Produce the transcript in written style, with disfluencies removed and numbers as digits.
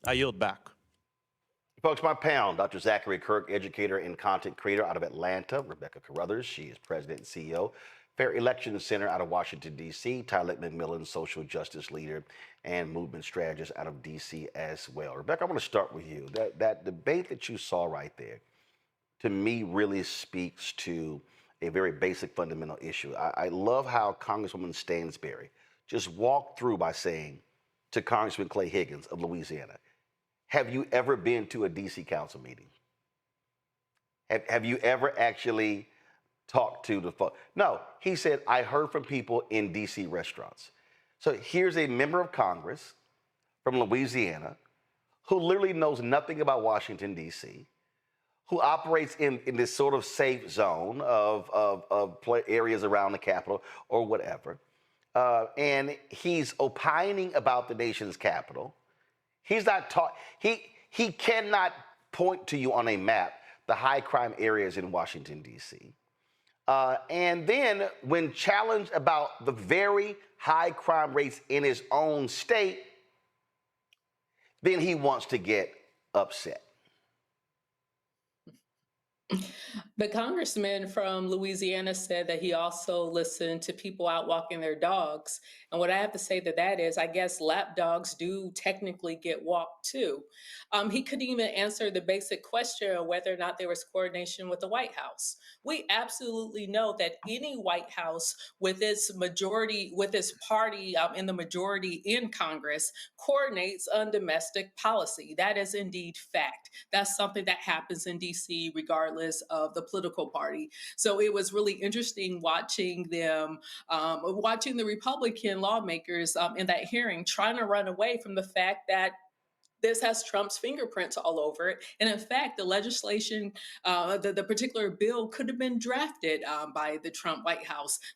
I yield back. Folks, my panel, Dr. Zachary Kirk, educator and content creator out of Atlanta. Rebecca Carruthers, she is president and CEO. Fair Election Center out of Washington, D.C. Tyler McMillan, social justice leader and movement strategist out of D.C. as well. Rebecca, I want to start with you. That debate that you saw right there, to me, really speaks to a very basic fundamental issue. I love how Congresswoman Stansberry just walked through by saying to Congressman Clay Higgins of Louisiana, have you ever been to a DC council meeting? Have you ever actually talked to the folks? No, he said, I heard from people in DC restaurants. So here's a member of Congress from Louisiana who literally knows nothing about Washington, DC, who operates in this sort of safe zone of areas around the Capitol or whatever. And he's opining about the nation's capital. He's not taught, he cannot point to you on a map the high crime areas in Washington, D.C. And then when challenged about the very high crime rates in his own state, then he wants to get upset. The congressman from Louisiana said that he also listened to people out walking their dogs. And what I have to say to that is, I guess lap dogs do technically get walked too. He couldn't even answer the basic question of whether or not there was coordination with the White House. We absolutely know that any White House with its majority, with its party in the majority in Congress, coordinates on domestic policy. That is indeed fact. That's something that happens in DC regardless of the political party. So it was really interesting watching them, watching the Republican lawmakers in that hearing trying to run away from the fact that this has Trump's fingerprints all over it. And in fact, the legislation, the particular bill could have been drafted by the Trump White House.